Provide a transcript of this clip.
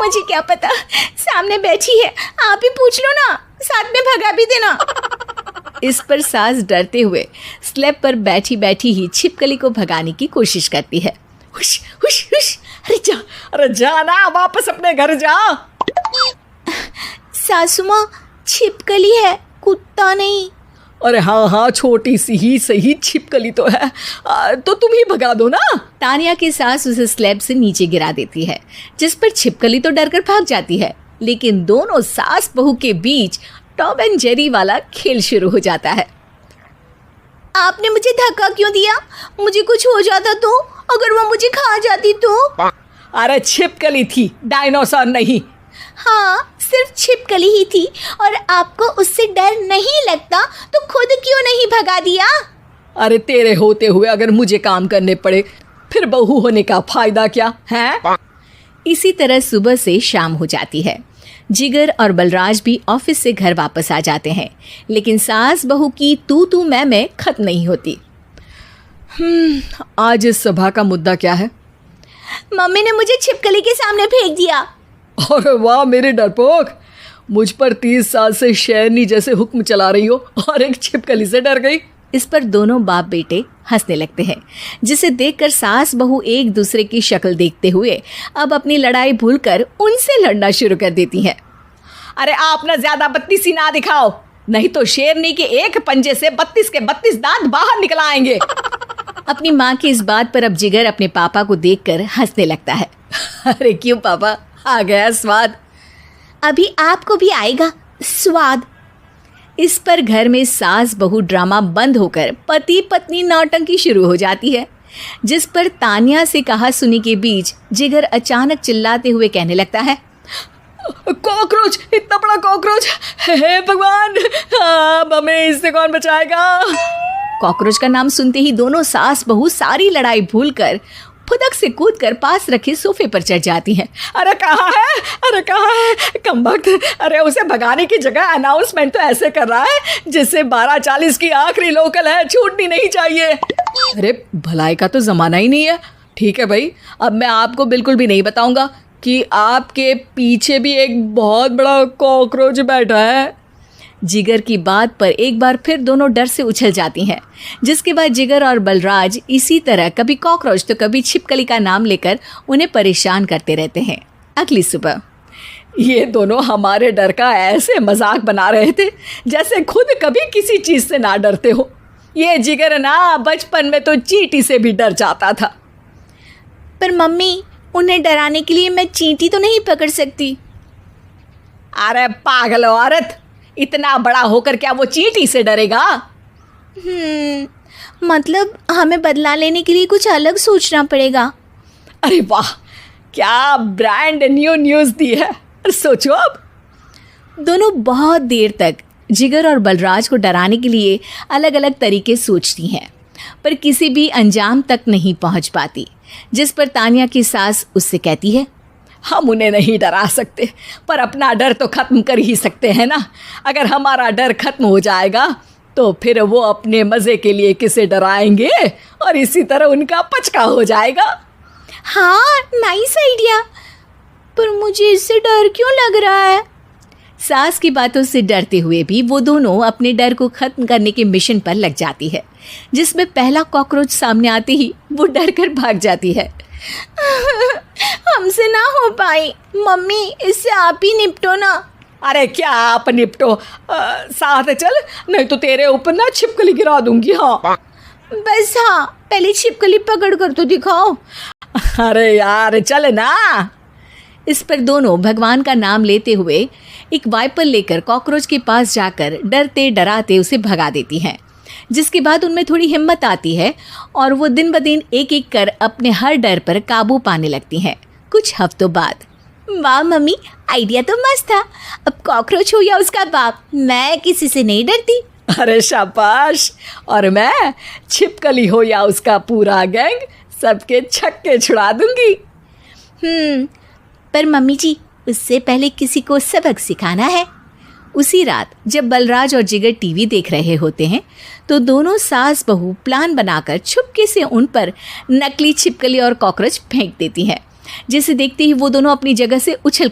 मुझे क्या पता, सामने बैठी है, आप ही पूछ लो ना, साथ में भगा भी देना। इस पर सास डरते हुए स्लैब पर बैठी बैठी ही छिपकली को भगाने की कोशिश करती है। हुश हुश हुश, अरे जा ना, वापस अपने घर जा। सासू माँ, छिपकली है, कुत्ता नहीं। अरे हाँ, छोटी सी ही सही छिपकली तो है, तो तुम ही भगा दो ना। तानिया की सास उसे स्लैब से नीचे गिरा देती है, जिस पर छिपकली तो डरकर भाग जाती है। लेकिन दोनों सास बहू के बीच टॉम एंड जेरी वाला खेल शुरू हो जाता है। आपने मुझे धक्का क्यों दिया? मुझे कुछ हो जाता तो? अगर वो मुझे खा जाती तो? अरे छिपकली थी, डायनासोर नहीं। हाँ, सिर्फ छिपकली ही थी, और आपको उससे डर नहीं लगता तो खुद क्यों नहीं भगा दिया? अरे तेरे होते हुए अगर मुझे काम करने पड़े, फिर बहू होने का फायदा क्या है? इसी तरह सुबह से शाम हो जाती है। जिगर और बलराज भी ऑफिस से घर वापस आ जाते हैं, लेकिन सास बहू की तू मैं खत्म नहीं होती। आज इस सभा का मुद्दा क्या है? मम्मी ने मुझे छिपकली के सामने फेंक दिया। अरे वाह मेरे डरपोक, मुझ पर 30 साल से शेरनी जैसे हुक्म चला रही हो और एक छिपकली से डर गई। इस पर दोनों बाप बेटे हंसने लगते हैं, जिसे देखकर सास बहू एक दूसरे की शक्ल देखते हुए अब अपनी लड़ाई भूलकर उनसे लड़ना शुरू कर देती हैं। अरे आप ना ज्यादा बत्तीसी ना दिखाओ, नहीं तो शेरनी के एक पंजे से 32 के 32 दांत बाहर निकल आएंगे। अपनी माँ की इस बात पर अब जिगर अपने पापा को देखकर हंसने लगता है। अरे क्यों पापा, आ गया स्वाद? अभी आपको भी आएगा स्वाद। इस पर घर में सास बहू ड्रामा बंद होकर पति पत्नी नौटंकी शुरू हो जाती है, जिस पर तानिया से कहा सुनी के बीच जिगर अचानक चिल्लाते हुए कहने लगता है, कॉकरोच, इतना बड़ा कॉकरोच, हे भगवान, अब हमें इससे कौन बचाएगा? कॉकरोच का नाम सुनते ही दोनों सास बहू सारी लड़ाई भूलकर फुदक से कूदकर पास रखे सोफे पर चढ़ जाती हैं। अरे कहाँ है, अरे कहाँ है कमबख्त? अरे उसे भगाने की जगह अनाउंसमेंट तो ऐसे कर रहा है जैसे 12:40 की आखिरी लोकल है, छूटनी नहीं चाहिए। अरे भलाई का तो ज़माना ही नहीं है। ठीक है भाई, अब मैं आपको बिल्कुल भी नहीं बताऊंगा कि आपके पीछे भी एक बहुत बड़ा कॉकरोच बैठा है। जिगर की बात पर एक बार फिर दोनों डर से उछल जाती हैं, जिसके बाद जिगर और बलराज इसी तरह कभी कॉकरोच तो कभी छिपकली का नाम लेकर उन्हें परेशान करते रहते हैं। अगली सुबह ये दोनों हमारे डर का ऐसे मजाक बना रहे थे जैसे खुद कभी किसी चीज़ से ना डरते हो। ये जिगर ना बचपन में तो चींटी से भी डर जाता था। पर मम्मी, उन्हें डराने के लिए मैं चींटी तो नहीं पकड़ सकती। अरे पागल औरत, इतना बड़ा होकर क्या वो चींटी से डरेगा? मतलब हमें बदला लेने के लिए कुछ अलग सोचना पड़ेगा। अरे वाह, क्या ब्रांड न्यू न्यूज़ दी है। सोचो अब। दोनों बहुत देर तक जिगर और बलराज को डराने के लिए अलग अलग तरीके सोचती हैं, पर किसी भी अंजाम तक नहीं पहुंच पाती, जिस पर तानिया की सास उससे कहती है, हम उन्हें नहीं डरा सकते, पर अपना डर तो ख़त्म कर ही सकते हैं ना। अगर हमारा डर ख़त्म हो जाएगा तो फिर वो अपने मज़े के लिए किसे डराएंगे और इसी तरह उनका पचका हो जाएगा। हाँ, नाइस आइडिया, पर मुझे इससे डर क्यों लग रहा है? सास की बातों से डरते हुए भी वो दोनों अपने डर को ख़त्म करने के मिशन पर लग जाती है, जिसमें पहला कॉकरोच सामने आते ही वो डर कर भाग जाती है। हमसे ना हो पाई मम्मी, इससे आप ही निपटो ना। अरे क्या आप निपटो, साथ चल, नहीं तो तेरे ऊपर ना छिपकली गिरा दूंगी। हाँ बस, हाँ पहले छिपकली पकड़ कर तो दिखाओ। अरे यार चल ना। इस पर दोनों भगवान का नाम लेते हुए एक वाइपर लेकर कॉकरोच के पास जाकर डरते डराते उसे भगा देती हैं, जिसके बाद उनमें थोड़ी हिम्मत आती है और वो दिन ब दिन एक एक कर अपने हर डर पर काबू पाने लगती हैं। कुछ हफ्तों बाद, वाह मम्मी, आइडिया तो मस्त था। अब कॉकरोच हो या उसका बाप, मैं किसी से नहीं डरती। अरे शाबाश। और मैं छिपकली हो या उसका पूरा गैंग, सबके छक्के छुड़ा दूंगी। पर मम्मी जी, उससे पहले किसी को सबक सिखाना है। उसी रात जब बलराज और जिगर टीवी देख रहे होते हैं तो दोनों सास बहू प्लान बनाकर छुपके से उन पर नकली छिपकली और कॉकरोच फेंक देती हैं, जिसे देखते ही वो दोनों अपनी जगह से उछल